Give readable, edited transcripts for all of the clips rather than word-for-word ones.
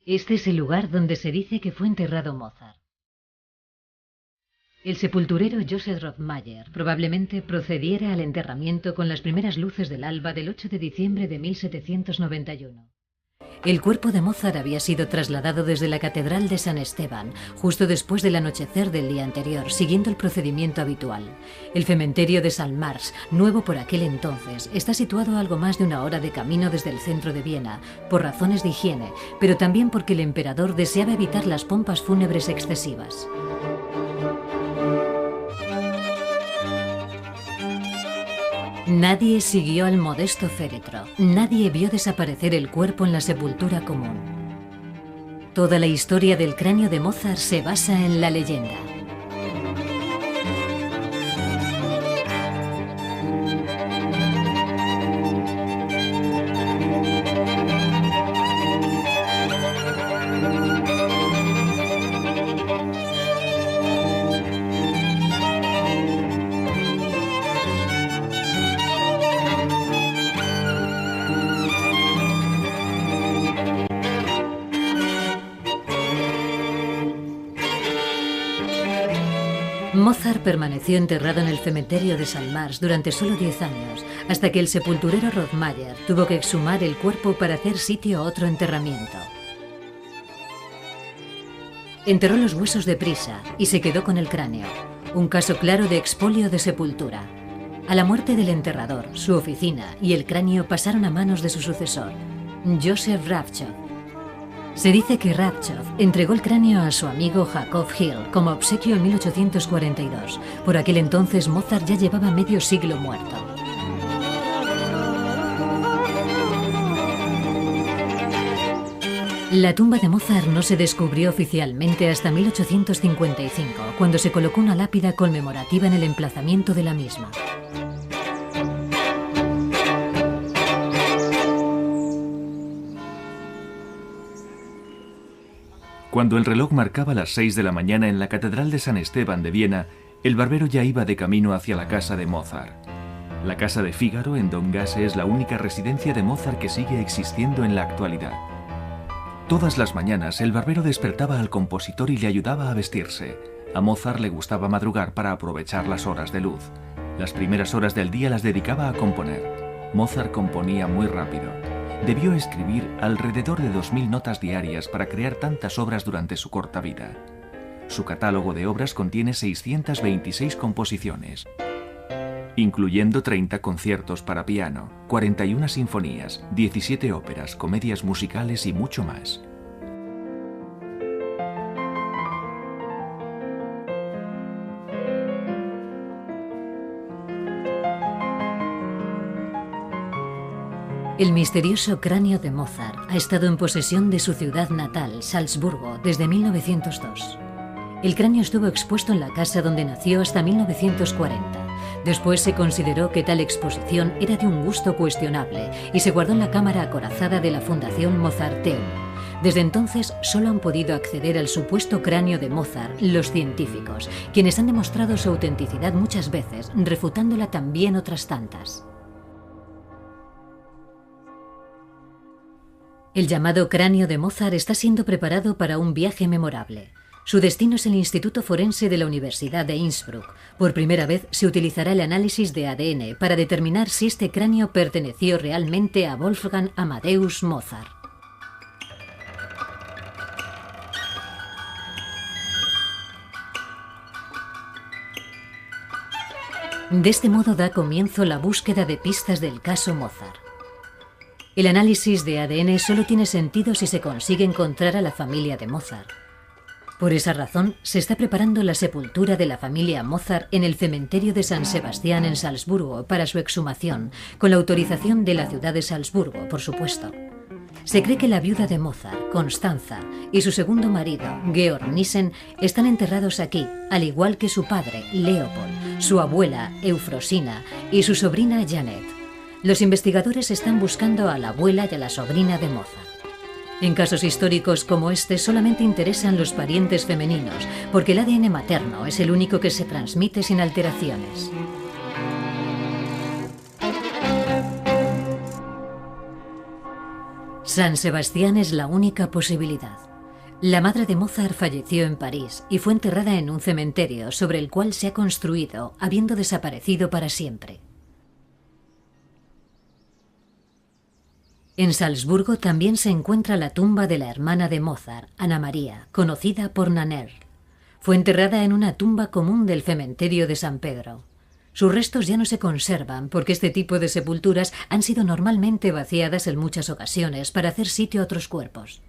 Este es el lugar donde se dice que fue enterrado Mozart. El sepulturero Joseph Rothmayer probablemente procediera al enterramiento con las primeras luces del alba del 8 de diciembre de 1791. El cuerpo de Mozart había sido trasladado desde la Catedral de San Esteban, justo después del anochecer del día anterior, siguiendo el procedimiento habitual. El cementerio de St. Marx, nuevo por aquel entonces, está situado a algo más de una hora de camino desde el centro de Viena, por razones de higiene, pero también porque el emperador deseaba evitar las pompas fúnebres excesivas. Nadie siguió al modesto féretro, nadie vio desaparecer el cuerpo en la sepultura común. Toda la historia del cráneo de Mozart se basa en la leyenda. Mozart permaneció enterrado en el cementerio de St. Marx durante solo 10 años, hasta que el sepulturero Rothmayer tuvo que exhumar el cuerpo para hacer sitio a otro enterramiento. Enterró los huesos deprisa y se quedó con el cráneo, un caso claro de expolio de sepultura. A la muerte del enterrador, su oficina y el cráneo pasaron a manos de su sucesor, Joseph Ravchov. Se dice que Ravchov entregó el cráneo a su amigo Jacob Hill como obsequio en 1842. Por aquel entonces Mozart ya llevaba medio siglo muerto. La tumba de Mozart no se descubrió oficialmente hasta 1855, cuando se colocó una lápida conmemorativa en el emplazamiento de la misma. Cuando el reloj marcaba las 6 de la mañana en la Catedral de San Esteban de Viena, el barbero ya iba de camino hacia la casa de Mozart. La casa de Fígaro en Domgasse es la única residencia de Mozart que sigue existiendo en la actualidad. Todas las mañanas el barbero despertaba al compositor y le ayudaba a vestirse. A Mozart le gustaba madrugar para aprovechar las horas de luz. Las primeras horas del día las dedicaba a componer. Mozart componía muy rápido. Debió escribir alrededor de 2000 notas diarias para crear tantas obras durante su corta vida. Su catálogo de obras contiene 626 composiciones, incluyendo 30 conciertos para piano, 41 sinfonías, 17 óperas, comedias musicales y mucho más. El misterioso cráneo de Mozart ha estado en posesión de su ciudad natal, Salzburgo, desde 1902. El cráneo estuvo expuesto en la casa donde nació hasta 1940. Después se consideró que tal exposición era de un gusto cuestionable y se guardó en la cámara acorazada de la Fundación Mozarteum. Desde entonces solo han podido acceder al supuesto cráneo de Mozart los científicos, quienes han demostrado su autenticidad muchas veces, refutándola también otras tantas. El llamado cráneo de Mozart está siendo preparado para un viaje memorable. Su destino es el Instituto Forense de la Universidad de Innsbruck. Por primera vez se utilizará el análisis de ADN para determinar si este cráneo perteneció realmente a Wolfgang Amadeus Mozart. De este modo da comienzo la búsqueda de pistas del caso Mozart. El análisis de ADN solo tiene sentido si se consigue encontrar a la familia de Mozart. Por esa razón, se está preparando la sepultura de la familia Mozart en el cementerio de San Sebastián en Salzburgo para su exhumación, con la autorización de la ciudad de Salzburgo, por supuesto. Se cree que la viuda de Mozart, Constanza, y su segundo marido, Georg Nissen, están enterrados aquí, al igual que su padre, Leopold, su abuela, Eufrosina, y su sobrina, Janet. Los investigadores están buscando a la abuela y a la sobrina de Mozart. En casos históricos como este solamente interesan los parientes femeninos, porque el ADN materno es el único que se transmite sin alteraciones. San Sebastián es la única posibilidad. La madre de Mozart falleció en París y fue enterrada en un cementerio sobre el cual se ha construido, habiendo desaparecido para siempre. En Salzburgo también se encuentra la tumba de la hermana de Mozart, Ana María, conocida por Nannerl. Fue enterrada en una tumba común del cementerio de San Pedro. Sus restos ya no se conservan porque este tipo de sepulturas han sido normalmente vaciadas en muchas ocasiones para hacer sitio a otros cuerpos.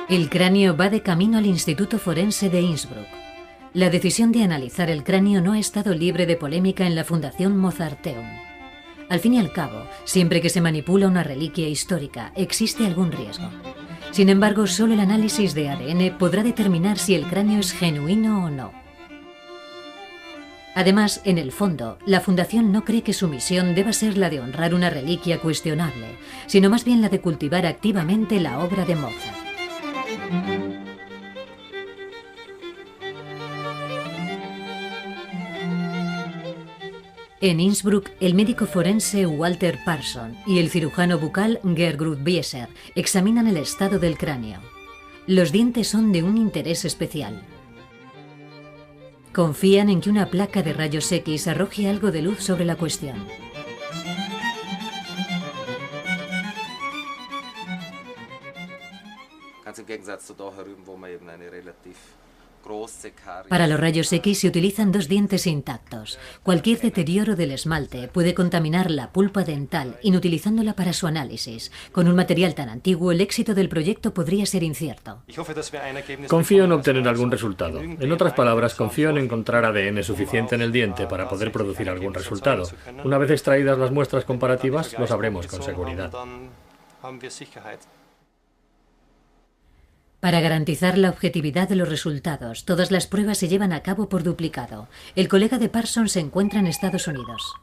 El cráneo va de camino al Instituto Forense de Innsbruck. La decisión de analizar el cráneo no ha estado libre de polémica en la Fundación Mozarteum. Al fin y al cabo, siempre que se manipula una reliquia histórica, existe algún riesgo. Sin embargo, solo el análisis de ADN podrá determinar si el cráneo es genuino o no. Además, en el fondo, la Fundación no cree que su misión deba ser la de honrar una reliquia cuestionable, sino más bien la de cultivar activamente la obra de Mozart. En Innsbruck, el médico forense Walter Parson y el cirujano bucal Gertrud Bieser examinan el estado del cráneo. Los dientes son de un interés especial. Confían en que una placa de rayos X arroje algo de luz sobre la cuestión. Para los rayos X se utilizan dos dientes intactos. Cualquier deterioro del esmalte puede contaminar la pulpa dental, inutilizándola para su análisis. Con un material tan antiguo, el éxito del proyecto podría ser incierto. Confío en obtener algún resultado. En otras palabras, confío en encontrar ADN suficiente en el diente para poder producir algún resultado. Una vez extraídas las muestras comparativas, lo sabremos con seguridad. Para garantizar la objetividad de los resultados, todas las pruebas se llevan a cabo por duplicado. El colega de Parson se encuentra en Estados Unidos.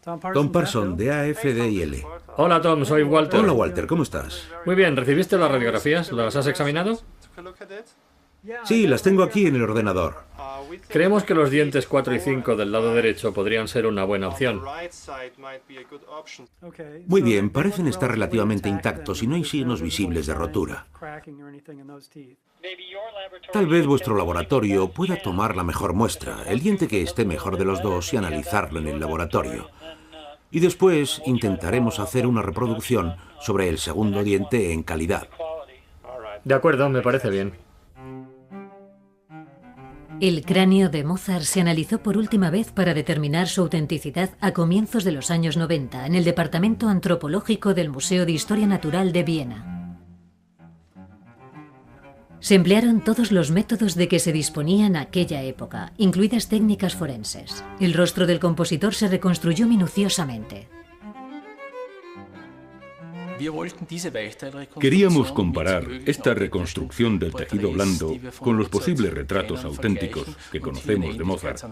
Tom Parson, de AFDIL. Hola Tom, soy Walter. Hola Walter, ¿cómo estás? Muy bien, ¿recibiste las radiografías? ¿Las has examinado? Sí, las tengo aquí en el ordenador. Creemos que los dientes 4 y 5 del lado derecho podrían ser una buena opción. Muy bien, parecen estar relativamente intactos y no hay signos visibles de rotura. Tal vez vuestro laboratorio pueda tomar la mejor muestra, el diente que esté mejor de los dos, y analizarlo en el laboratorio. Y después intentaremos hacer una reproducción sobre el segundo diente en calidad. De acuerdo, me parece bien. El cráneo de Mozart se analizó por última vez para determinar su autenticidad a comienzos de los años 90 en el Departamento Antropológico del Museo de Historia Natural de Viena. Se emplearon todos los métodos de que se disponía en aquella época, incluidas técnicas forenses. El rostro del compositor se reconstruyó minuciosamente. Queríamos comparar esta reconstrucción del tejido blando con los posibles retratos auténticos que conocemos de Mozart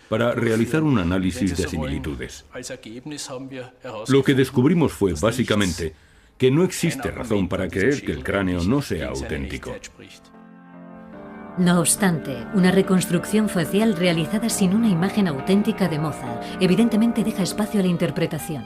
para realizar un análisis de similitudes. Lo que descubrimos fue básicamente que no existe razón para creer que el cráneo no sea auténtico. No obstante, una reconstrucción facial realizada sin una imagen auténtica de Mozart evidentemente deja espacio a la interpretación.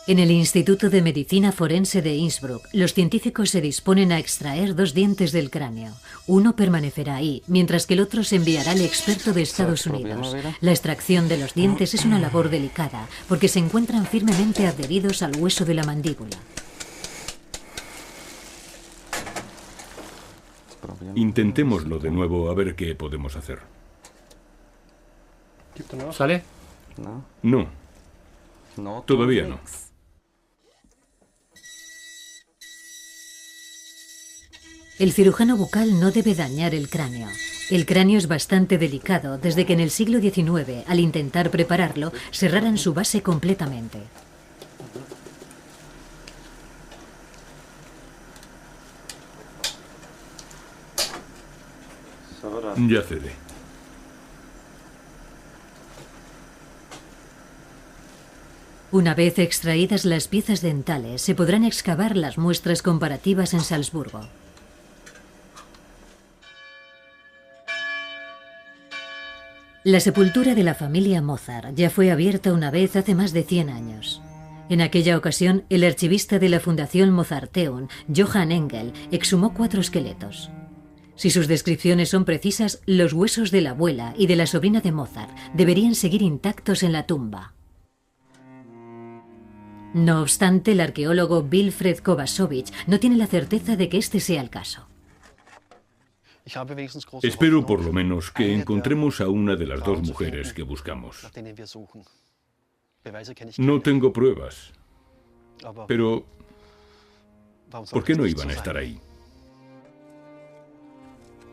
En el Instituto de Medicina Forense de Innsbruck, los científicos se disponen a extraer dos dientes del cráneo. Uno permanecerá ahí, mientras que el otro se enviará al experto de Estados Unidos. La extracción de los dientes es una labor delicada, porque se encuentran firmemente adheridos al hueso de la mandíbula. Intentémoslo de nuevo a ver qué podemos hacer. ¿Sale? No. Todavía no. El cirujano bucal no debe dañar el cráneo. El cráneo es bastante delicado desde que en el siglo XIX, al intentar prepararlo, cerraran su base completamente. Ya cede. Una vez extraídas las piezas dentales, se podrán excavar las muestras comparativas en Salzburgo. La sepultura de la familia Mozart ya fue abierta una vez hace más de 100 años. En aquella ocasión, el archivista de la Fundación Mozarteum, Johann Engel, exhumó 4 esqueletos. Si sus descripciones son precisas, los huesos de la abuela y de la sobrina de Mozart deberían seguir intactos en la tumba. No obstante, el arqueólogo Wilfred Kovačević no tiene la certeza de que este sea el caso. Espero por lo menos que encontremos a una de las 2 mujeres que buscamos. No tengo pruebas, pero ¿por qué no iban a estar ahí?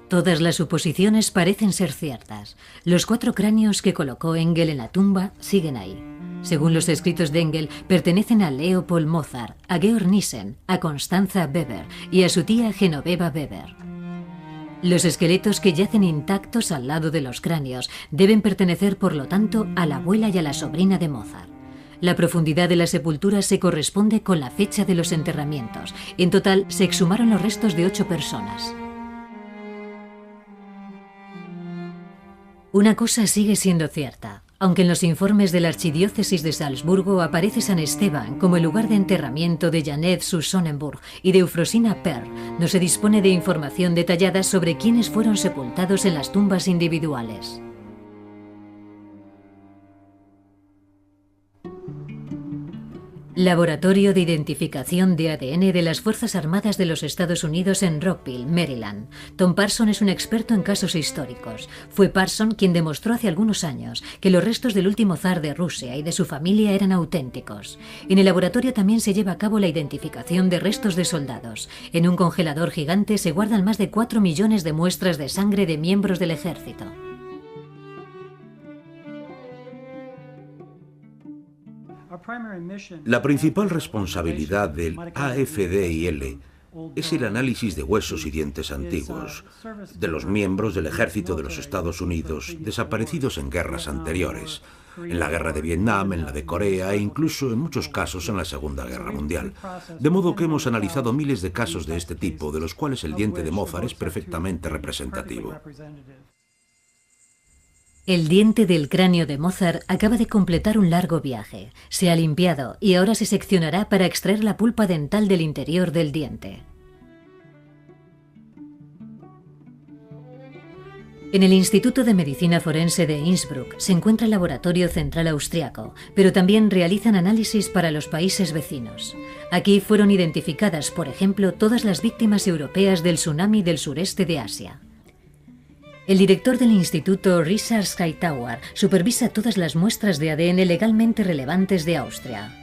Todas las suposiciones parecen ser ciertas. Los 4 cráneos que colocó Engel en la tumba siguen ahí. Según los escritos de Engel, pertenecen a Leopold Mozart, a Georg Nissen, a Constanza Weber y a su tía Genoveva Weber. Los esqueletos que yacen intactos al lado de los cráneos deben pertenecer, por lo tanto, a la abuela y a la sobrina de Mozart. La profundidad de la sepultura se corresponde con la fecha de los enterramientos. En total, se exhumaron los restos de 8 personas. Una cosa sigue siendo cierta. Aunque en los informes de la Archidiócesis de Salzburgo aparece San Esteban como el lugar de enterramiento de Janet zu Sonnenburg y de Eufrosina Perl, no se dispone de información detallada sobre quiénes fueron sepultados en las tumbas individuales. Laboratorio de Identificación de ADN de las Fuerzas Armadas de los Estados Unidos en Rockville, Maryland. Tom Parson es un experto en casos históricos. Fue Parson quien demostró hace algunos años que los restos del último zar de Rusia y de su familia eran auténticos. En el laboratorio también se lleva a cabo la identificación de restos de soldados. En un congelador gigante se guardan más de 4 millones de muestras de sangre de miembros del ejército. La principal responsabilidad del AFDIL es el análisis de huesos y dientes antiguos, de los miembros del ejército de los Estados Unidos desaparecidos en guerras anteriores, en la guerra de Vietnam, en la de Corea e incluso en muchos casos en la Segunda Guerra Mundial. De modo que hemos analizado miles de casos de este tipo, de los cuales el diente de Mozart es perfectamente representativo. El diente del cráneo de Mozart acaba de completar un largo viaje. Se ha limpiado y ahora se seccionará para extraer la pulpa dental del interior del diente. En el Instituto de Medicina Forense de Innsbruck se encuentra el Laboratorio Central Austriaco, pero también realizan análisis para los países vecinos. Aquí fueron identificadas, por ejemplo, todas las víctimas europeas del tsunami del sureste de Asia. El director del instituto, Richard Hightower, supervisa todas las muestras de ADN legalmente relevantes de Austria.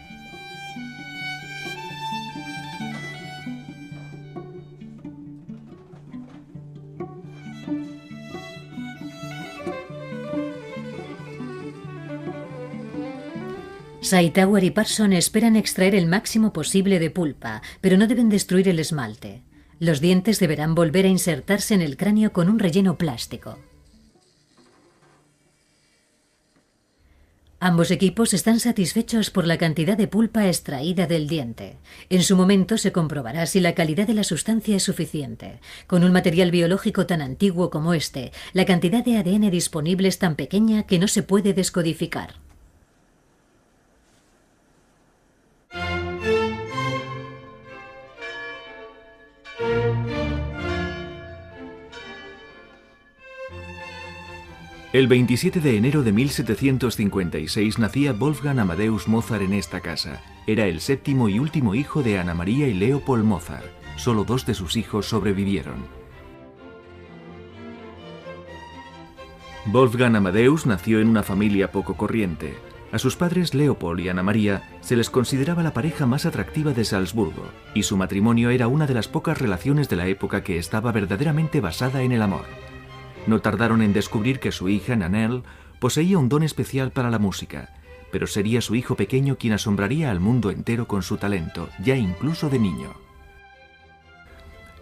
Hightower y Parson esperan extraer el máximo posible de pulpa, pero no deben destruir el esmalte. Los dientes deberán volver a insertarse en el cráneo con un relleno plástico. Ambos equipos están satisfechos por la cantidad de pulpa extraída del diente. En su momento se comprobará si la calidad de la sustancia es suficiente. Con un material biológico tan antiguo como este, la cantidad de ADN disponible es tan pequeña que no se puede descodificar. El 27 de enero de 1756 nacía Wolfgang Amadeus Mozart en esta casa. Era el 7º y último hijo de Ana María y Leopold Mozart. Solo 2 de sus hijos sobrevivieron. Wolfgang Amadeus nació en una familia poco corriente. A sus padres Leopold y Ana María se les consideraba la pareja más atractiva de Salzburgo, y su matrimonio era una de las pocas relaciones de la época que estaba verdaderamente basada en el amor. No tardaron en descubrir que su hija, Nannerl, poseía un don especial para la música, pero sería su hijo pequeño quien asombraría al mundo entero con su talento, ya incluso de niño.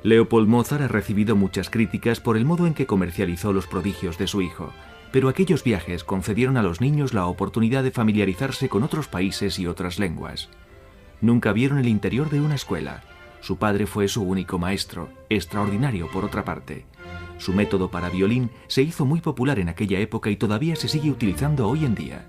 Leopold Mozart ha recibido muchas críticas por el modo en que comercializó los prodigios de su hijo, pero aquellos viajes concedieron a los niños la oportunidad de familiarizarse con otros países y otras lenguas. Nunca vieron el interior de una escuela. Su padre fue su único maestro, extraordinario por otra parte. Su método para violín se hizo muy popular en aquella época y todavía se sigue utilizando hoy en día.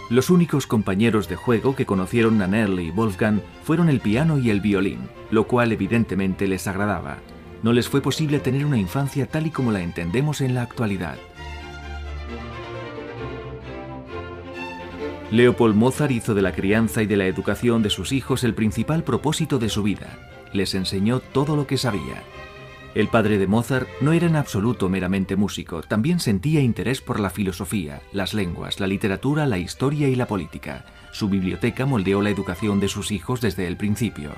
Los únicos compañeros de juego que conocieron Nannerl y Wolfgang fueron el piano y el violín, lo cual evidentemente les agradaba. No les fue posible tener una infancia tal y como la entendemos en la actualidad. Leopold Mozart hizo de la crianza y de la educación de sus hijos el principal propósito de su vida. Les enseñó todo lo que sabía. El padre de Mozart no era en absoluto meramente músico, también sentía interés por la filosofía, las lenguas, la literatura, la historia y la política. Su biblioteca moldeó la educación de sus hijos desde el principio.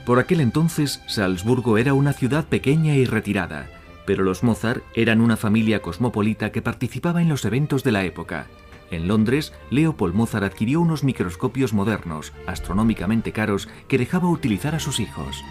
Por aquel entonces, Salzburgo era una ciudad pequeña y retirada, pero los Mozart eran una familia cosmopolita que participaba en los eventos de la época. En Londres, Leopold Mozart adquirió unos microscopios modernos, astronómicamente caros, que dejaba utilizar a sus hijos.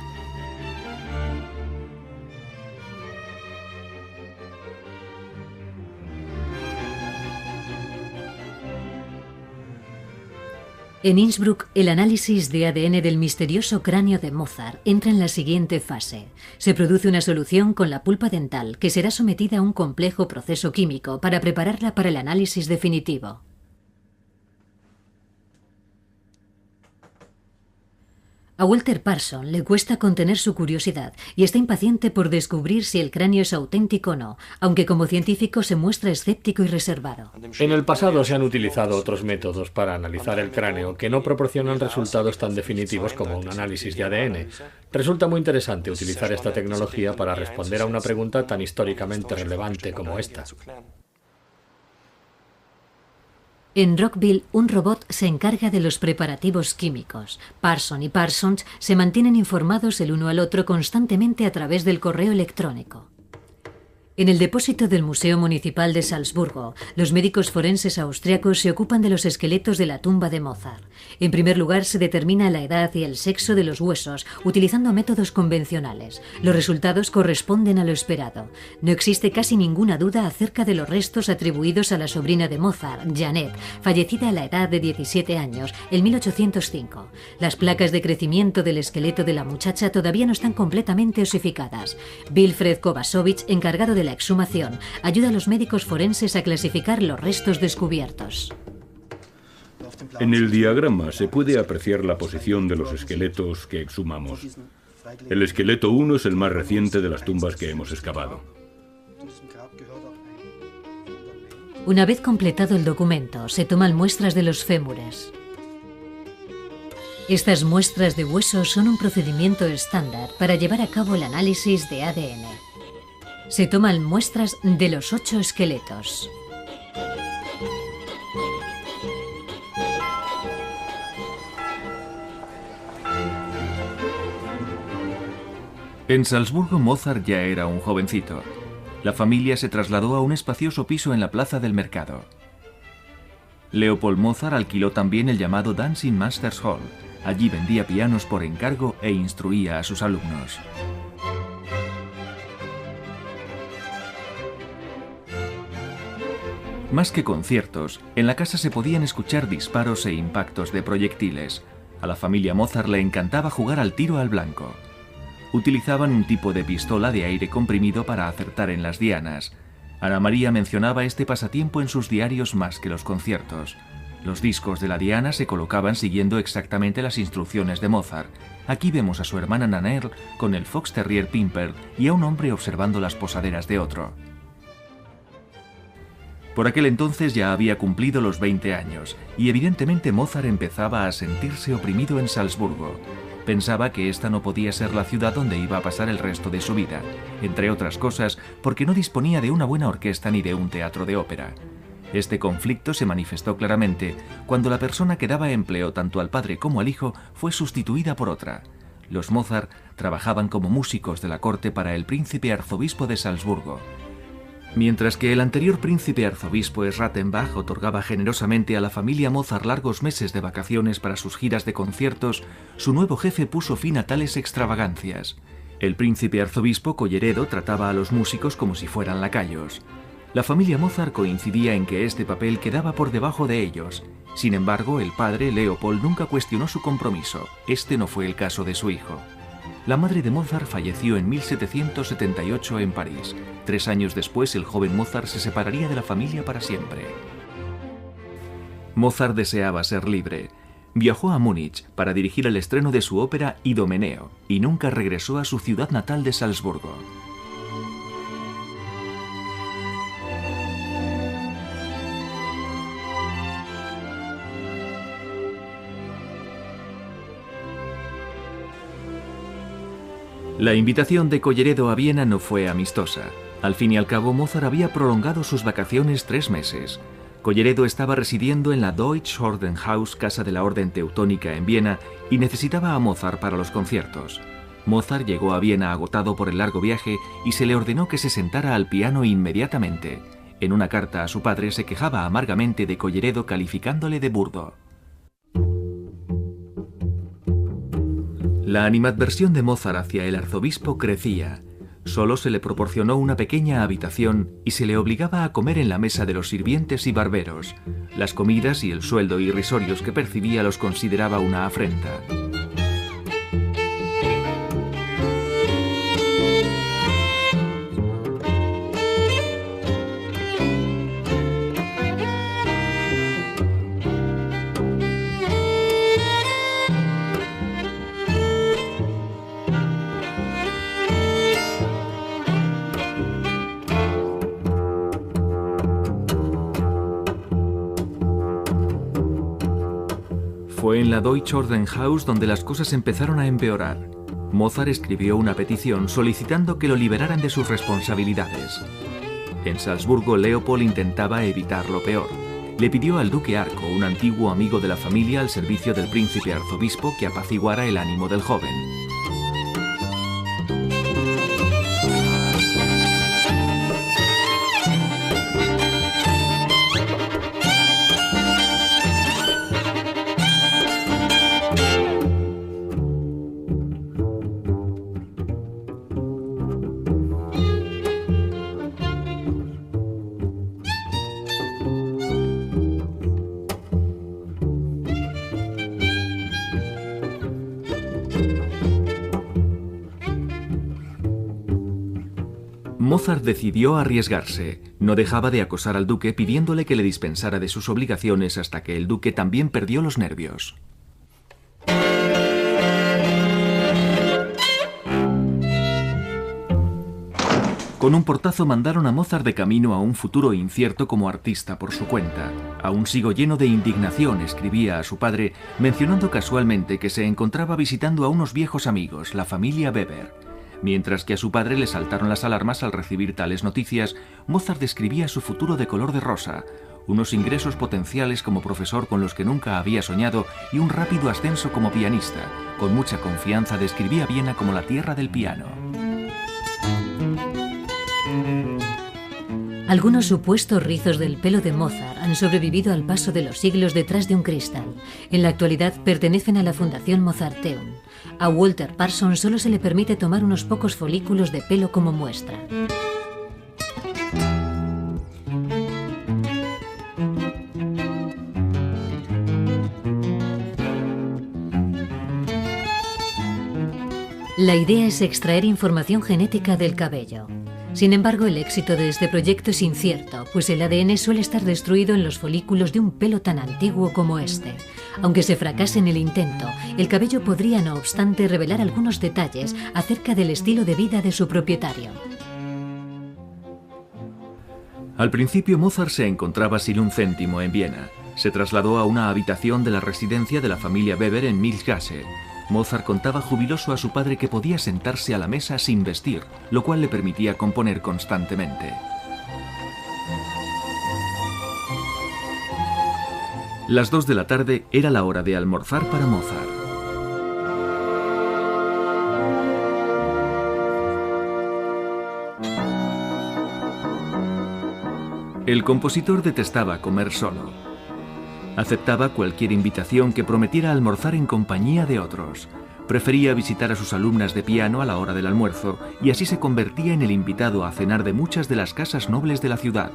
En Innsbruck, el análisis de ADN del misterioso cráneo de Mozart entra en la siguiente fase. Se produce una solución con la pulpa dental que será sometida a un complejo proceso químico para prepararla para el análisis definitivo. A Walter Parson le cuesta contener su curiosidad y está impaciente por descubrir si el cráneo es auténtico o no, aunque como científico se muestra escéptico y reservado. En el pasado se han utilizado otros métodos para analizar el cráneo que no proporcionan resultados tan definitivos como un análisis de ADN. Resulta muy interesante utilizar esta tecnología para responder a una pregunta tan históricamente relevante como esta. En Rockville, un robot se encarga de los preparativos químicos. Parson y Parsons se mantienen informados el uno al otro constantemente a través del correo electrónico. En el depósito del Museo Municipal de Salzburgo, los médicos forenses austriacos se ocupan de los esqueletos de la tumba de Mozart. En primer lugar, se determina la edad y el sexo de los huesos, utilizando métodos convencionales. Los resultados corresponden a lo esperado. No existe casi ninguna duda acerca de los restos atribuidos a la sobrina de Mozart, Janet, fallecida a la edad de 17 años, en 1805. Las placas de crecimiento del esqueleto de la muchacha todavía no están completamente osificadas. Wilfred Kovacevic, encargado de la exhumación, ayuda a los médicos forenses a clasificar los restos descubiertos. En el diagrama se puede apreciar la posición de los esqueletos que exhumamos. El esqueleto 1 es el más reciente de las tumbas que hemos excavado. Una vez completado el documento, se toman muestras de los fémures. Estas muestras de huesos son un procedimiento estándar para llevar a cabo el análisis de ADN. Se toman muestras de los 8 esqueletos. En Salzburgo, Mozart ya era un jovencito. La familia se trasladó a un espacioso piso en la plaza del mercado. Leopold Mozart alquiló también el llamado Dancing Masters Hall. Allí vendía pianos por encargo e instruía a sus alumnos. Más que conciertos, en la casa se podían escuchar disparos e impactos de proyectiles. A la familia Mozart le encantaba jugar al tiro al blanco. Utilizaban un tipo de pistola de aire comprimido para acertar en las dianas. Ana María mencionaba este pasatiempo en sus diarios más que los conciertos. Los discos de la diana se colocaban siguiendo exactamente las instrucciones de Mozart. Aquí vemos a su hermana Nannerl con el Fox Terrier Pimper y a un hombre observando las posaderas de otro. Por aquel entonces ya había cumplido los 20 años, y evidentemente Mozart empezaba a sentirse oprimido en Salzburgo. Pensaba que esta no podía ser la ciudad donde iba a pasar el resto de su vida, entre otras cosas porque no disponía de una buena orquesta ni de un teatro de ópera. Este conflicto se manifestó claramente cuando la persona que daba empleo tanto al padre como al hijo fue sustituida por otra. Los Mozart trabajaban como músicos de la corte para el príncipe arzobispo de Salzburgo. Mientras que el anterior príncipe arzobispo Schrattenbach otorgaba generosamente a la familia Mozart largos meses de vacaciones para sus giras de conciertos, su nuevo jefe puso fin a tales extravagancias. El príncipe arzobispo Colleredo trataba a los músicos como si fueran lacayos. La familia Mozart coincidía en que este papel quedaba por debajo de ellos. Sin embargo, el padre, Leopold, nunca cuestionó su compromiso. Este no fue el caso de su hijo. La madre de Mozart falleció en 1778 en París. 3 años después, el joven Mozart se separaría de la familia para siempre. Mozart deseaba ser libre. Viajó a Múnich para dirigir el estreno de su ópera Idomeneo y nunca regresó a su ciudad natal de Salzburgo. La invitación de Colleredo a Viena no fue amistosa. Al fin y al cabo, Mozart había prolongado sus vacaciones 3 meses. Colleredo estaba residiendo en la Deutsche Ordenhaus, casa de la Orden Teutónica en Viena, y necesitaba a Mozart para los conciertos. Mozart llegó a Viena agotado por el largo viaje y se le ordenó que se sentara al piano inmediatamente. En una carta a su padre se quejaba amargamente de Colleredo calificándole de burdo. La animadversión de Mozart hacia el arzobispo crecía. Solo se le proporcionó una pequeña habitación y se le obligaba a comer en la mesa de los sirvientes y barberos. Las comidas y el sueldo irrisorios que percibía los consideraba una afrenta. Fue en la Deutsche Ordenhaus donde las cosas empezaron a empeorar. Mozart escribió una petición solicitando que lo liberaran de sus responsabilidades. En Salzburgo, Leopold intentaba evitar lo peor. Le pidió al duque Arco, un antiguo amigo de la familia al servicio del príncipe arzobispo, que apaciguara el ánimo del joven. Mozart decidió arriesgarse. No dejaba de acosar al duque pidiéndole que le dispensara de sus obligaciones hasta que el duque también perdió los nervios. Con un portazo mandaron a Mozart de camino a un futuro incierto como artista por su cuenta. Aún sigo lleno de indignación, escribía a su padre, mencionando casualmente que se encontraba visitando a unos viejos amigos, la familia Weber. Mientras que a su padre le saltaron las alarmas al recibir tales noticias, Mozart describía su futuro de color de rosa, unos ingresos potenciales como profesor con los que nunca había soñado y un rápido ascenso como pianista. Con mucha confianza describía Viena como la tierra del piano. Algunos supuestos rizos del pelo de Mozart han sobrevivido al paso de los siglos detrás de un cristal. En la actualidad pertenecen a la Fundación Mozarteum. A Walter Parsons solo se le permite tomar unos pocos folículos de pelo como muestra. La idea es extraer información genética del cabello. Sin embargo, el éxito de este proyecto es incierto, pues el ADN suele estar destruido en los folículos de un pelo tan antiguo como este. Aunque se fracase en el intento, el cabello podría, no obstante, revelar algunos detalles acerca del estilo de vida de su propietario. Al principio Mozart se encontraba sin un céntimo en Viena. Se trasladó a una habitación de la residencia de la familia Weber en Milchgasse. Mozart contaba jubiloso a su padre que podía sentarse a la mesa sin vestir, lo cual le permitía componer constantemente. Las 2 de la tarde era la hora de almorzar para Mozart. El compositor detestaba comer solo. Aceptaba cualquier invitación que prometiera almorzar en compañía de otros. Prefería visitar a sus alumnas de piano a la hora del almuerzo y así se convertía en el invitado a cenar de muchas de las casas nobles de la ciudad.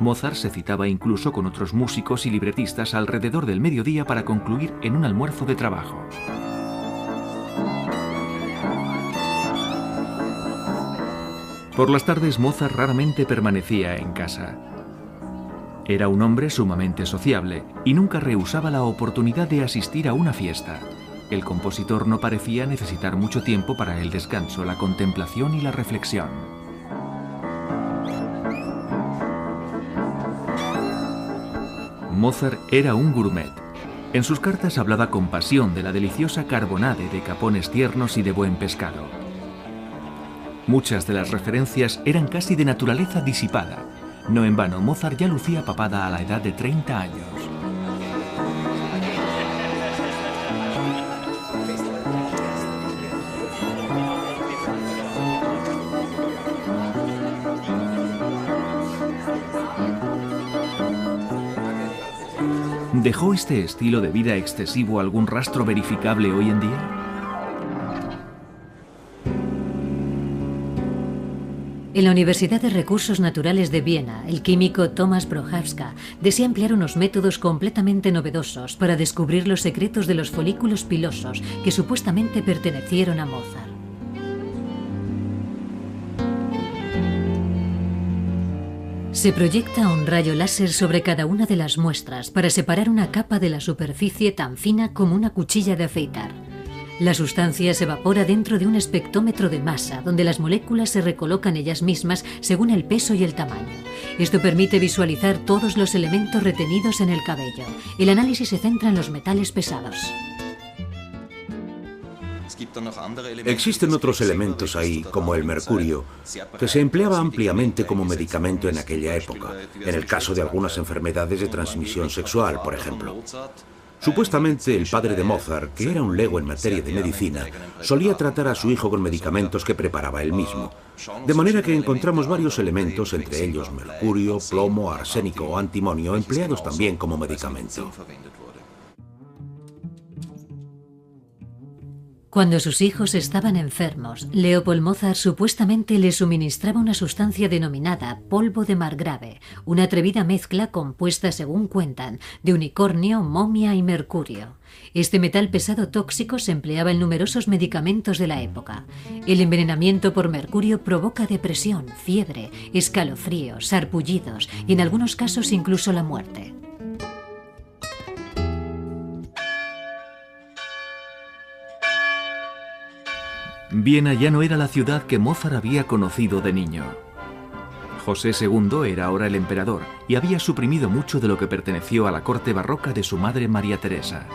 Mozart se citaba incluso con otros músicos y libretistas alrededor del mediodía para concluir en un almuerzo de trabajo. Por las tardes Mozart raramente permanecía en casa. Era un hombre sumamente sociable y nunca rehusaba la oportunidad de asistir a una fiesta. El compositor no parecía necesitar mucho tiempo para el descanso, la contemplación y la reflexión. Mozart era un gourmet. En sus cartas hablaba con pasión de la deliciosa carbonade, de capones tiernos y de buen pescado. Muchas de las referencias eran casi de naturaleza disipada. No en vano, Mozart ya lucía papada a la edad de 30 años. ¿Dejó este estilo de vida excesivo algún rastro verificable hoy en día? En la Universidad de Recursos Naturales de Viena, el químico Thomas Prochaska desea emplear unos métodos completamente novedosos para descubrir los secretos de los folículos pilosos que supuestamente pertenecieron a Mozart. Se proyecta un rayo láser sobre cada una de las muestras para separar una capa de la superficie tan fina como una cuchilla de afeitar. La sustancia se evapora dentro de un espectrómetro de masa, donde las moléculas se recolocan ellas mismas según el peso y el tamaño. Esto permite visualizar todos los elementos retenidos en el cabello. El análisis se centra en los metales pesados. Existen otros elementos ahí, como el mercurio, que se empleaba ampliamente como medicamento en aquella época, en el caso de algunas enfermedades de transmisión sexual, por ejemplo. Supuestamente el padre de Mozart, que era un lego en materia de medicina, solía tratar a su hijo con medicamentos que preparaba él mismo. De manera que encontramos varios elementos, entre ellos mercurio, plomo, arsénico o antimonio, empleados también como medicamento. Cuando sus hijos estaban enfermos, Leopold Mozart supuestamente les suministraba una sustancia denominada polvo de margrave, una atrevida mezcla compuesta, según cuentan, de unicornio, momia y mercurio. Este metal pesado tóxico se empleaba en numerosos medicamentos de la época. El envenenamiento por mercurio provoca depresión, fiebre, escalofríos, sarpullidos y en algunos casos incluso la muerte. Viena ya no era la ciudad que Mozart había conocido de niño. José II era ahora el emperador y había suprimido mucho de lo que perteneció a la corte barroca de su madre María Teresa.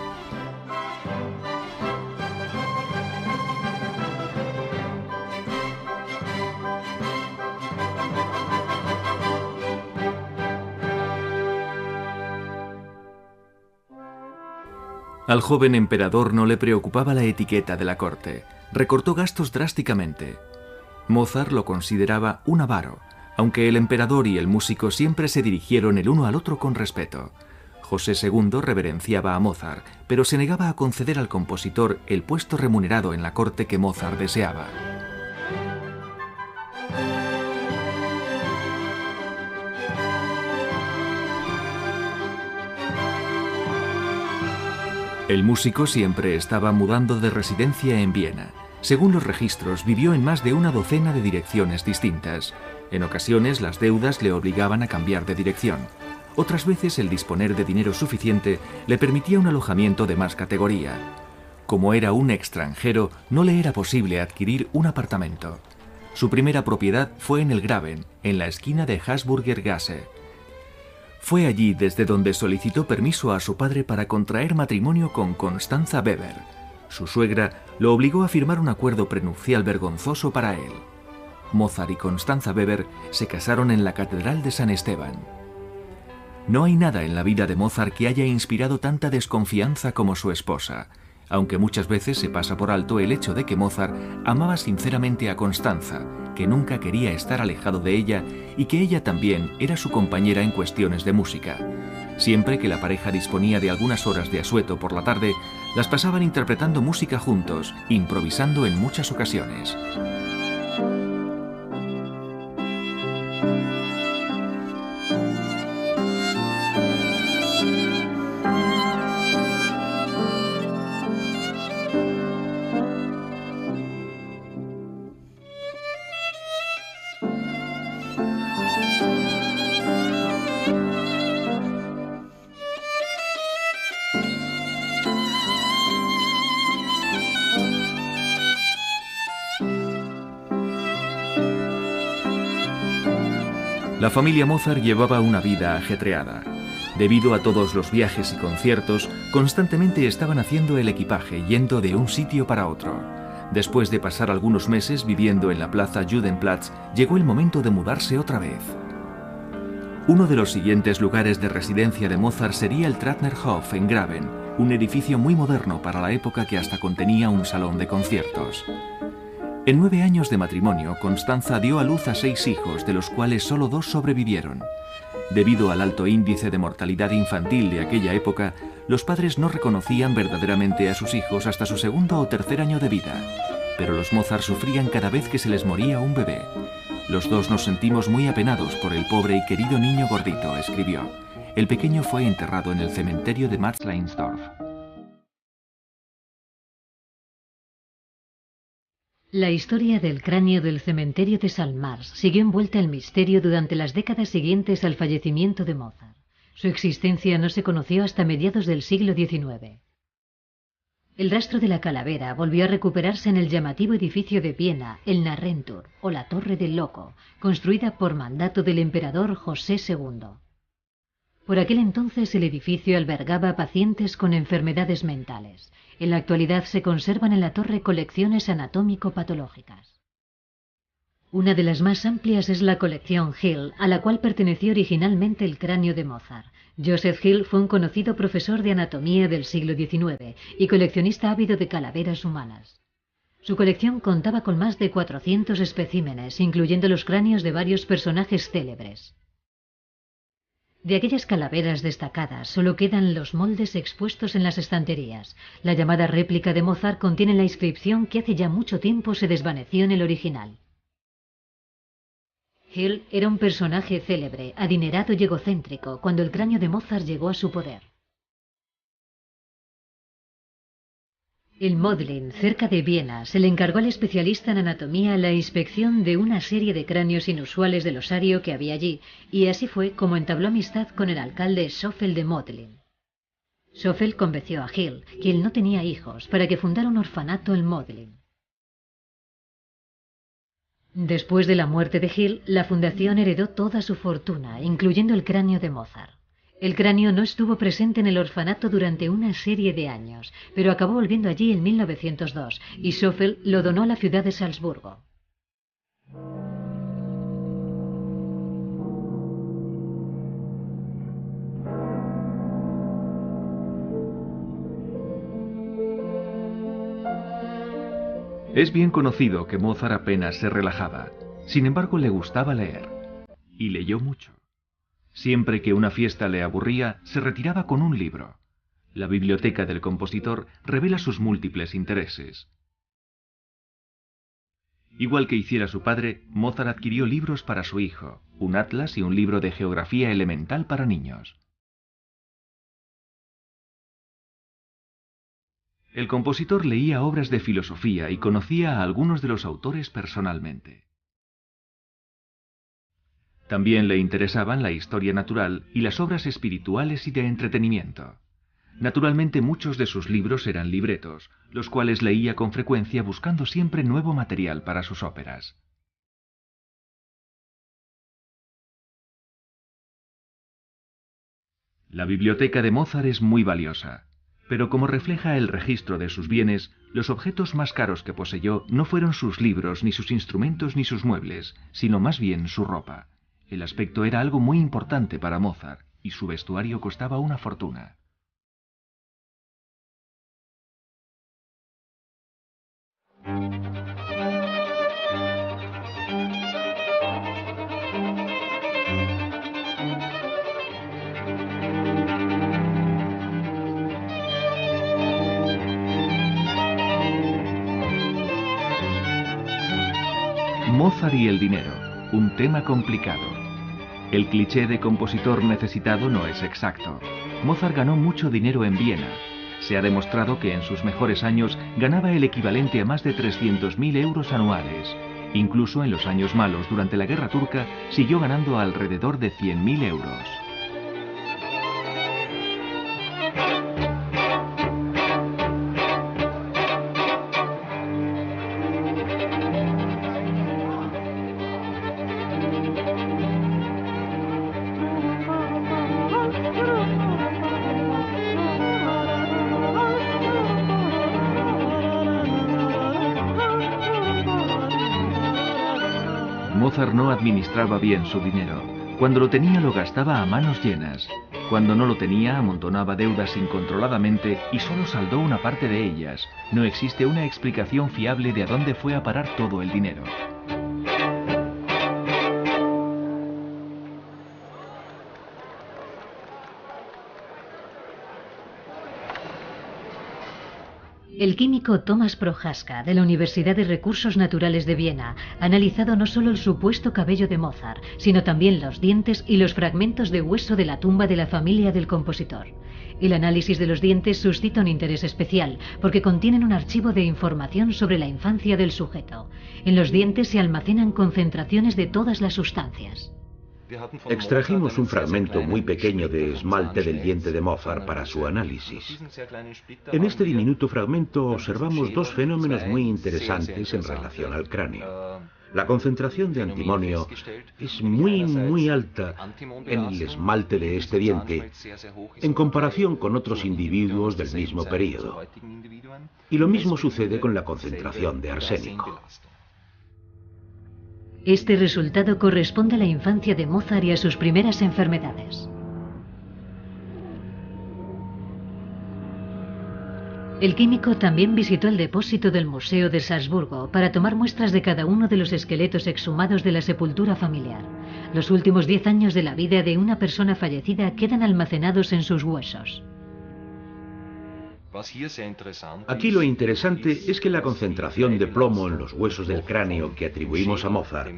Al joven emperador no le preocupaba la etiqueta de la corte. Recortó gastos drásticamente. Mozart lo consideraba un avaro, aunque el emperador y el músico siempre se dirigieron el uno al otro con respeto. José II reverenciaba a Mozart, pero se negaba a conceder al compositor el puesto remunerado en la corte que Mozart deseaba. El músico siempre estaba mudando de residencia en Viena. Según los registros, vivió en más de una docena de direcciones distintas. En ocasiones, las deudas le obligaban a cambiar de dirección. Otras veces, el disponer de dinero suficiente le permitía un alojamiento de más categoría. Como era un extranjero, no le era posible adquirir un apartamento. Su primera propiedad fue en el Graben, en la esquina de Habsburger Gasse. Fue allí desde donde solicitó permiso a su padre para contraer matrimonio con Constanza Weber. Su suegra lo obligó a firmar un acuerdo prenupcial vergonzoso para él. Mozart y Constanza Weber se casaron en la Catedral de San Esteban. No hay nada en la vida de Mozart que haya inspirado tanta desconfianza como su esposa, aunque muchas veces se pasa por alto el hecho de que Mozart amaba sinceramente a Constanza, que nunca quería estar alejado de ella y que ella también era su compañera en cuestiones de música. Siempre que la pareja disponía de algunas horas de asueto por la tarde, las pasaban interpretando música juntos, improvisando en muchas ocasiones. La familia Mozart llevaba una vida ajetreada. Debido a todos los viajes y conciertos, constantemente estaban haciendo el equipaje, yendo de un sitio para otro. Después de pasar algunos meses viviendo en la plaza Judenplatz, llegó el momento de mudarse otra vez. Uno de los siguientes lugares de residencia de Mozart sería el Trattnerhof en Graben, un edificio muy moderno para la época que hasta contenía un salón de conciertos. En 9 años de matrimonio, Constanza dio a luz a 6 hijos, de los cuales solo 2 sobrevivieron. Debido al alto índice de mortalidad infantil de aquella época, los padres no reconocían verdaderamente a sus hijos hasta su 2.o 3.er año de vida. Pero los Mozart sufrían cada vez que se les moría un bebé. Los dos nos sentimos muy apenados por el pobre y querido niño gordito, escribió. El pequeño fue enterrado en el cementerio de Matzleinsdorf. La historia del cráneo del cementerio de Salmars siguió envuelta en misterio durante las décadas siguientes al fallecimiento de Mozart. Su existencia no se conoció hasta mediados del siglo XIX. El rastro de la calavera volvió a recuperarse en el llamativo edificio de Viena, el Narrenturm, o la Torre del Loco, construida por mandato del emperador José II. Por aquel entonces el edificio albergaba pacientes con enfermedades mentales. En la actualidad se conservan en la torre colecciones anatómico-patológicas. Una de las más amplias es la colección Hill, a la cual perteneció originalmente el cráneo de Mozart. Joseph Hill fue un conocido profesor de anatomía del siglo XIX y coleccionista ávido de calaveras humanas. Su colección contaba con más de 400 especímenes, incluyendo los cráneos de varios personajes célebres. De aquellas calaveras destacadas solo quedan los moldes expuestos en las estanterías. La llamada réplica de Mozart contiene la inscripción que hace ya mucho tiempo se desvaneció en el original. Hill era un personaje célebre, adinerado y egocéntrico cuando el cráneo de Mozart llegó a su poder. En Modlin, cerca de Viena, se le encargó al especialista en anatomía la inspección de una serie de cráneos inusuales del osario que había allí, y así fue como entabló amistad con el alcalde Söffel de Modlin. Söffel convenció a Hill, quien no tenía hijos, para que fundara un orfanato en Modlin. Después de la muerte de Hill, la fundación heredó toda su fortuna, incluyendo el cráneo de Mozart. El cráneo no estuvo presente en el orfanato durante una serie de años, pero acabó volviendo allí en 1902 y Söffel lo donó a la ciudad de Salzburgo. Es bien conocido que Mozart apenas se relajaba. Sin embargo, le gustaba leer. Y leyó mucho. Siempre que una fiesta le aburría, se retiraba con un libro. La biblioteca del compositor revela sus múltiples intereses. Igual que hiciera su padre, Mozart adquirió libros para su hijo, un atlas y un libro de geografía elemental para niños. El compositor leía obras de filosofía y conocía a algunos de los autores personalmente. También le interesaban la historia natural y las obras espirituales y de entretenimiento. Naturalmente muchos de sus libros eran libretos, los cuales leía con frecuencia buscando siempre nuevo material para sus óperas. La biblioteca de Mozart es muy valiosa, pero como refleja el registro de sus bienes, los objetos más caros que poseyó no fueron sus libros, ni sus instrumentos, ni sus muebles, sino más bien su ropa. El aspecto era algo muy importante para Mozart, y su vestuario costaba una fortuna. Mozart y el dinero, un tema complicado. El cliché de compositor necesitado no es exacto. Mozart ganó mucho dinero en Viena. Se ha demostrado que en sus mejores años ganaba el equivalente a más de 300.000 euros anuales. Incluso en los años malos, durante la Guerra Turca, siguió ganando alrededor de 100.000 euros. Mozart no administraba bien su dinero. Cuando lo tenía lo gastaba a manos llenas. Cuando no lo tenía amontonaba deudas incontroladamente y solo saldó una parte de ellas. No existe una explicación fiable de a dónde fue a parar todo el dinero. El químico Thomas Prochaska, de la Universidad de Recursos Naturales de Viena, ha analizado no solo el supuesto cabello de Mozart, sino también los dientes y los fragmentos de hueso de la tumba de la familia del compositor. El análisis de los dientes suscita un interés especial, porque contienen un archivo de información sobre la infancia del sujeto. En los dientes se almacenan concentraciones de todas las sustancias. Extrajimos un fragmento muy pequeño de esmalte del diente de Mozart para su análisis. En este diminuto fragmento observamos dos fenómenos muy interesantes en relación al cráneo. La concentración de antimonio es muy alta en el esmalte de este diente en comparación con otros individuos del mismo período. Y lo mismo sucede con la concentración de arsénico. Este resultado corresponde a la infancia de Mozart y a sus primeras enfermedades. El químico también visitó el depósito del Museo de Salzburgo para tomar muestras de cada uno de los esqueletos exhumados de la sepultura familiar. Los últimos 10 años de la vida de una persona fallecida quedan almacenados en sus huesos. Aquí lo interesante es que la concentración de plomo en los huesos del cráneo que atribuimos a Mozart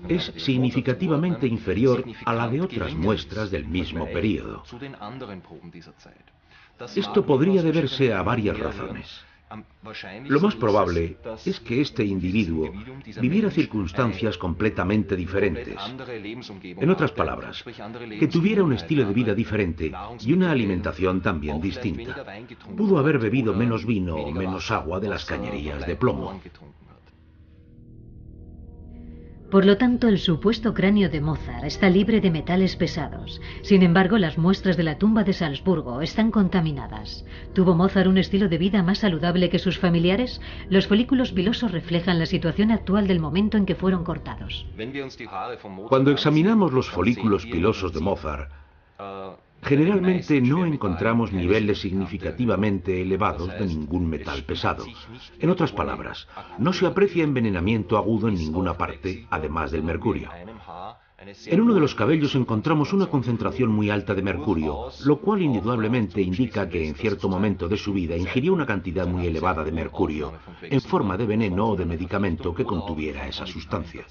es significativamente inferior a la de otras muestras del mismo período. Esto podría deberse a varias razones. Lo más probable es que este individuo viviera circunstancias completamente diferentes. En otras palabras, que tuviera un estilo de vida diferente y una alimentación también distinta. Pudo haber bebido menos vino o menos agua de las cañerías de plomo. Por lo tanto, el supuesto cráneo de Mozart está libre de metales pesados. Sin embargo, las muestras de la tumba de Salzburgo están contaminadas. ¿Tuvo Mozart un estilo de vida más saludable que sus familiares? Los folículos pilosos reflejan la situación actual del momento en que fueron cortados. Cuando examinamos los folículos pilosos de Mozart, generalmente no encontramos niveles significativamente elevados de ningún metal pesado. En otras palabras, no se aprecia envenenamiento agudo en ninguna parte, además del mercurio. En uno de los cabellos encontramos una concentración muy alta de mercurio, lo cual indudablemente indica que en cierto momento de su vida ingirió una cantidad muy elevada de mercurio, en forma de veneno o de medicamento que contuviera esa sustancia.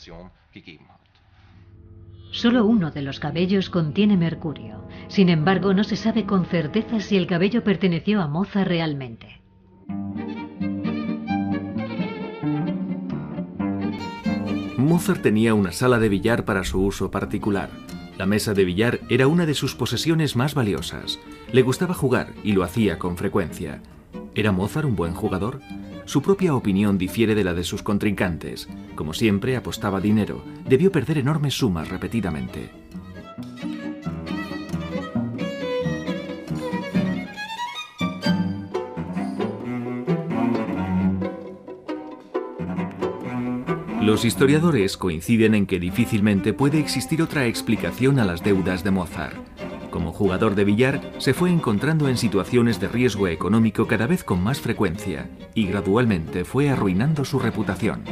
Solo uno de los cabellos contiene mercurio. Sin embargo, no se sabe con certeza si el cabello perteneció a Mozart realmente. Mozart tenía una sala de billar para su uso particular. La mesa de billar era una de sus posesiones más valiosas. Le gustaba jugar y lo hacía con frecuencia. ¿Era Mozart un buen jugador? Su propia opinión difiere de la de sus contrincantes. Como siempre, apostaba dinero. Debió perder enormes sumas repetidamente. Los historiadores coinciden en que difícilmente puede existir otra explicación a las deudas de Mozart. Como jugador de billar, se fue encontrando en situaciones de riesgo económico cada vez con más frecuencia y gradualmente fue arruinando su reputación.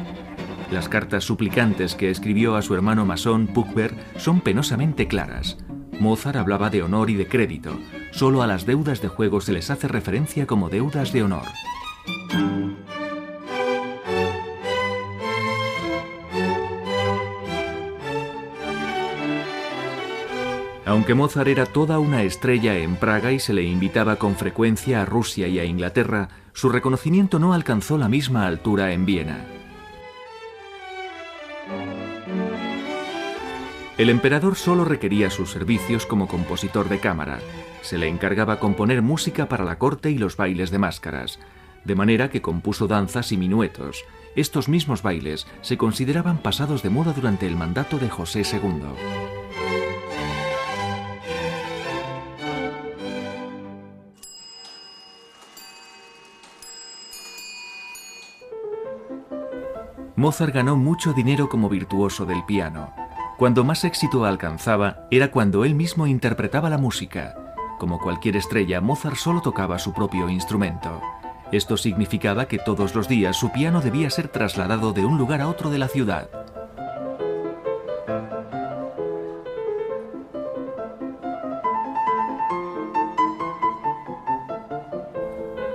Las cartas suplicantes que escribió a su hermano masón Puchberg son penosamente claras. Mozart hablaba de honor y de crédito. Solo a las deudas de juego se les hace referencia como deudas de honor. Aunque Mozart era toda una estrella en Praga y se le invitaba con frecuencia a Rusia y a Inglaterra, su reconocimiento no alcanzó la misma altura en Viena. El emperador solo requería sus servicios como compositor de cámara. Se le encargaba componer música para la corte y los bailes de máscaras, de manera que compuso danzas y minuetos. Estos mismos bailes se consideraban pasados de moda durante el mandato de José II. Mozart ganó mucho dinero como virtuoso del piano. Cuando más éxito alcanzaba era cuando él mismo interpretaba la música. Como cualquier estrella, Mozart solo tocaba su propio instrumento. Esto significaba que todos los días su piano debía ser trasladado de un lugar a otro de la ciudad.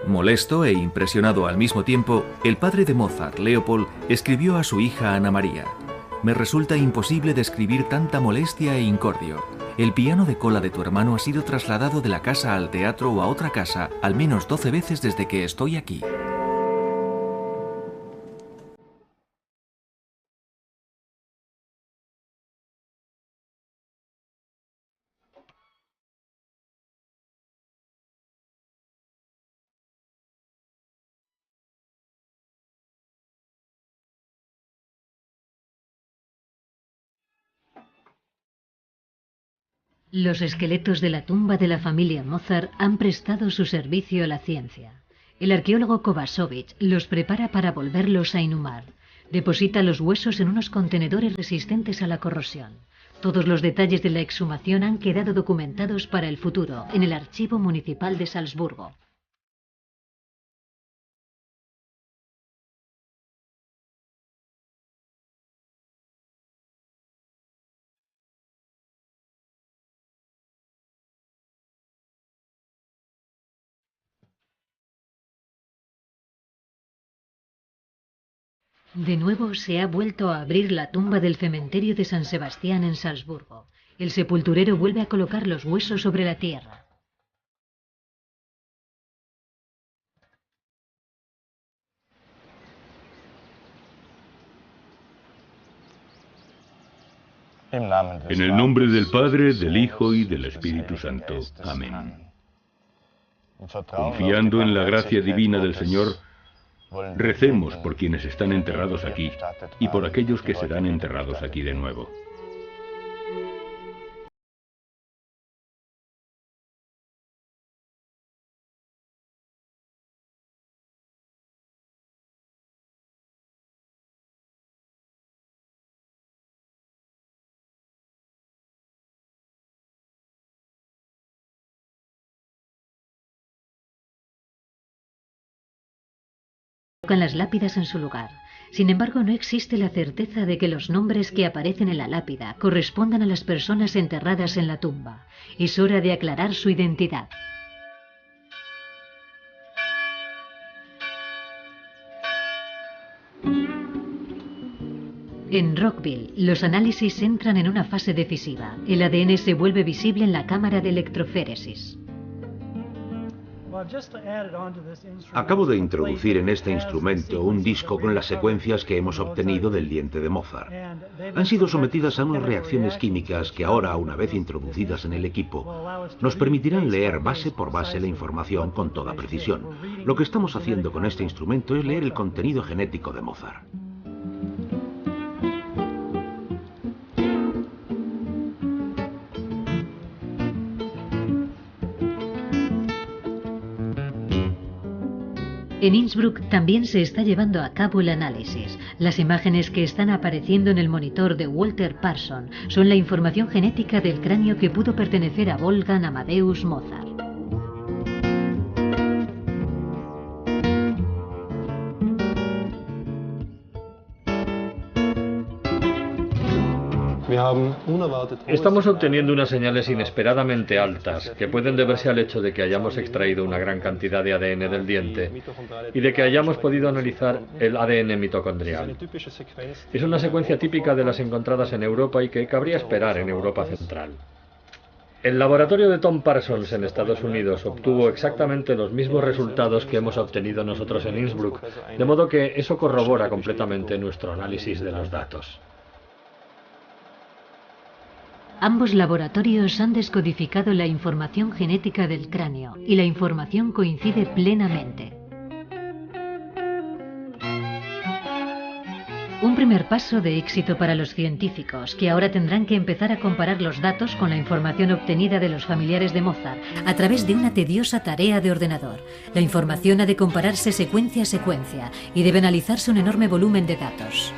Molesto e impresionado al mismo tiempo, el padre de Mozart, Leopold, escribió a su hija Ana María: «Me resulta imposible describir tanta molestia e incordio. El piano de cola de tu hermano ha sido trasladado de la casa al teatro o a otra casa al menos 12 veces desde que estoy aquí». Los esqueletos de la tumba de la familia Mozart han prestado su servicio a la ciencia. El arqueólogo Kovačević los prepara para volverlos a inhumar. Deposita los huesos en unos contenedores resistentes a la corrosión. Todos los detalles de la exhumación han quedado documentados para el futuro en el Archivo Municipal de Salzburgo. De nuevo se ha vuelto a abrir la tumba del cementerio de San Sebastián en Salzburgo. El sepulturero vuelve a colocar los huesos sobre la tierra. En el nombre del Padre, del Hijo y del Espíritu Santo. Amén. Confiando en la gracia divina del Señor, recemos por quienes están enterrados aquí y por aquellos que serán enterrados aquí de nuevo. Colocan las lápidas en su lugar. Sin embargo, no existe la certeza de que los nombres que aparecen en la lápida correspondan a las personas enterradas en la tumba. Es hora de aclarar su identidad. En Rockville, los análisis entran en una fase decisiva. El ADN se vuelve visible en la cámara de electroféresis. Acabo de introducir en este instrumento un disco con las secuencias que hemos obtenido del diente de Mozart. Han sido sometidas a unas reacciones químicas que ahora, una vez introducidas en el equipo, nos permitirán leer base por base la información con toda precisión. Lo que estamos haciendo con este instrumento es leer el contenido genético de Mozart. En Innsbruck también se está llevando a cabo el análisis. Las imágenes que están apareciendo en el monitor de Walter Parson son la información genética del cráneo que pudo pertenecer a Wolfgang Amadeus Mozart. Estamos obteniendo unas señales inesperadamente altas, que pueden deberse al hecho de que hayamos extraído una gran cantidad de ADN del diente y de que hayamos podido analizar el ADN mitocondrial. Es una secuencia típica de las encontradas en Europa y que cabría esperar en Europa Central. El laboratorio de Tom Parsons en Estados Unidos obtuvo exactamente los mismos resultados que hemos obtenido nosotros en Innsbruck, de modo que eso corrobora completamente nuestro análisis de los datos. Ambos laboratorios han descodificado la información genética del cráneo y la información coincide plenamente. Un primer paso de éxito para los científicos, que ahora tendrán que empezar a comparar los datos con la información obtenida de los familiares de Mozart a través de una tediosa tarea de ordenador. La información ha de compararse secuencia a secuencia y debe analizarse un enorme volumen de datos.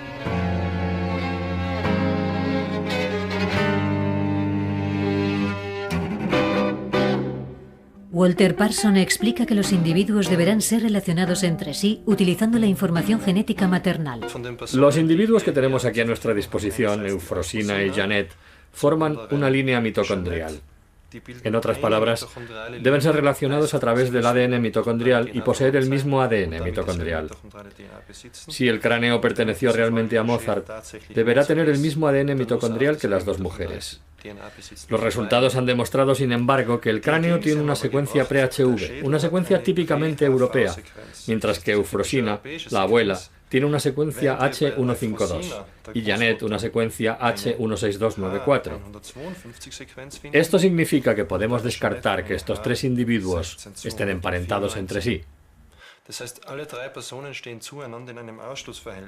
Walter Parson explica que los individuos deberán ser relacionados entre sí utilizando la información genética maternal. Los individuos que tenemos aquí a nuestra disposición, Eufrosina y Janet, forman una línea mitocondrial. En otras palabras, deben ser relacionados a través del ADN mitocondrial y poseer el mismo ADN mitocondrial. Si el cráneo perteneció realmente a Mozart, deberá tener el mismo ADN mitocondrial que las dos mujeres. Los resultados han demostrado, sin embargo, que el cráneo tiene una secuencia pre-HV, una secuencia típicamente europea, mientras que Eufrosina, la abuela, tiene una secuencia H152 y Janet una secuencia H16294. Esto significa que podemos descartar que estos tres individuos estén emparentados entre sí.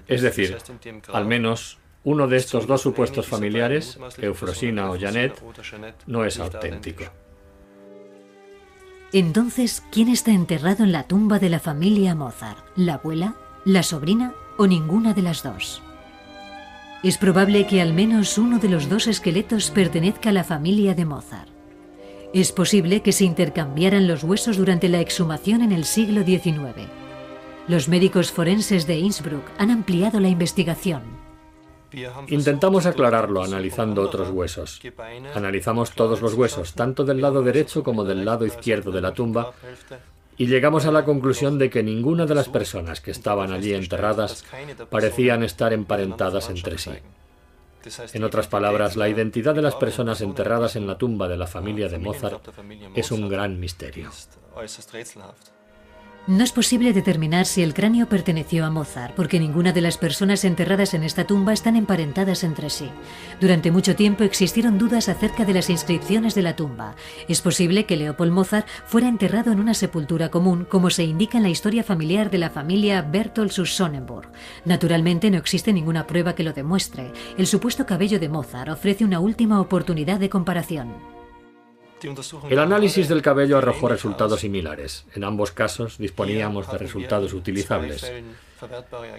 Es decir, al menos uno de estos dos supuestos familiares, Eufrosina o Janet, no es auténtico. Entonces, ¿quién está enterrado en la tumba de la familia Mozart? ¿La abuela? ¿La sobrina o ninguna de las dos? Es probable que al menos uno de los dos esqueletos pertenezca a la familia de Mozart. Es posible que se intercambiaran los huesos durante la exhumación en el siglo XIX. Los médicos forenses de Innsbruck han ampliado la investigación. Intentamos aclararlo analizando otros huesos. Analizamos todos los huesos, tanto del lado derecho como del lado izquierdo de la tumba, y llegamos a la conclusión de que ninguna de las personas que estaban allí enterradas parecían estar emparentadas entre sí. En otras palabras, la identidad de las personas enterradas en la tumba de la familia de Mozart es un gran misterio. No es posible determinar si el cráneo perteneció a Mozart, porque ninguna de las personas enterradas en esta tumba están emparentadas entre sí. Durante mucho tiempo existieron dudas acerca de las inscripciones de la tumba. Es posible que Leopold Mozart fuera enterrado en una sepultura común, como se indica en la historia familiar de la familia Berthold zu Sonnenburg. Naturalmente no existe ninguna prueba que lo demuestre. El supuesto cabello de Mozart ofrece una última oportunidad de comparación. El análisis del cabello arrojó resultados similares. En ambos casos disponíamos de resultados utilizables.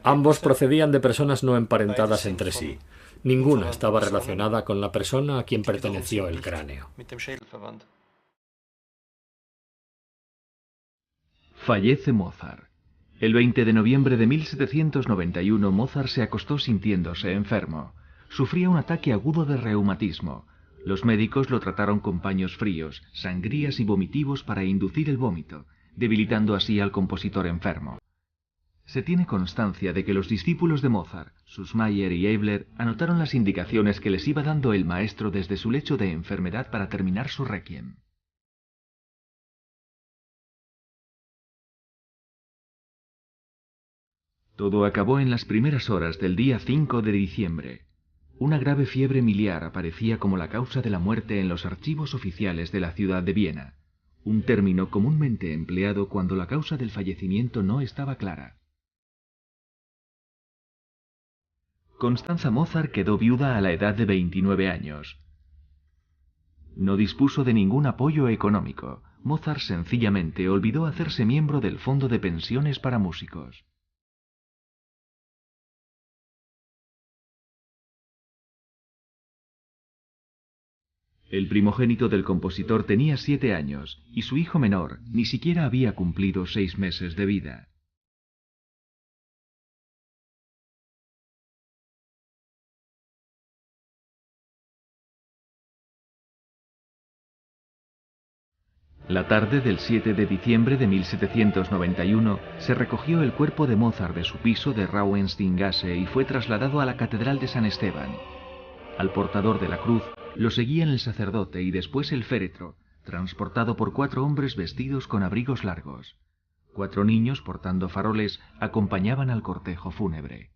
Ambos procedían de personas no emparentadas entre sí. Ninguna estaba relacionada con la persona a quien perteneció el cráneo. Fallece Mozart. El 20 de noviembre de 1791 Mozart se acostó sintiéndose enfermo. Sufría un ataque agudo de reumatismo. Los médicos lo trataron con paños fríos, sangrías y vomitivos para inducir el vómito, debilitando así al compositor enfermo. Se tiene constancia de que los discípulos de Mozart, Süssmayer y Eibler, anotaron las indicaciones que les iba dando el maestro desde su lecho de enfermedad para terminar su requiem. Todo acabó en las primeras horas del día 5 de diciembre. Una grave fiebre miliar aparecía como la causa de la muerte en los archivos oficiales de la ciudad de Viena, un término comúnmente empleado cuando la causa del fallecimiento no estaba clara. Constanza Mozart quedó viuda a la edad de 29 años. No dispuso de ningún apoyo económico. Mozart sencillamente olvidó hacerse miembro del Fondo de Pensiones para Músicos. El primogénito del compositor tenía 7 años y su hijo menor ni siquiera había cumplido 6 meses de vida. La tarde del 7 de diciembre de 1791 se recogió el cuerpo de Mozart de su piso de Rauhensteingasse y fue trasladado a la Catedral de San Esteban. Al portador de la cruz lo seguían el sacerdote y después el féretro, transportado por 4 hombres vestidos con abrigos largos. 4 niños portando faroles acompañaban al cortejo fúnebre.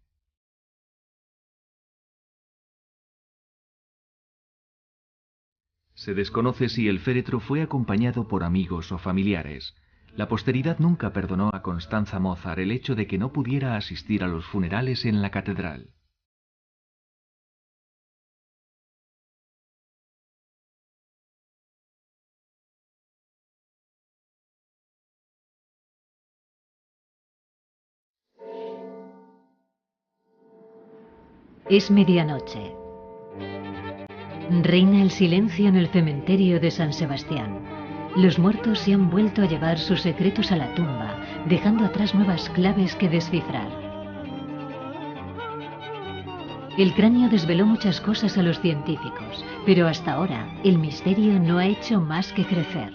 Se desconoce si el féretro fue acompañado por amigos o familiares. La posteridad nunca perdonó a Constanza Mozart el hecho de que no pudiera asistir a los funerales en la catedral. Es medianoche. Reina el silencio en el cementerio de San Sebastián. Los muertos se han vuelto a llevar sus secretos a la tumba, dejando atrás nuevas claves que descifrar. El cráneo desveló muchas cosas a los científicos, pero hasta ahora el misterio no ha hecho más que crecer.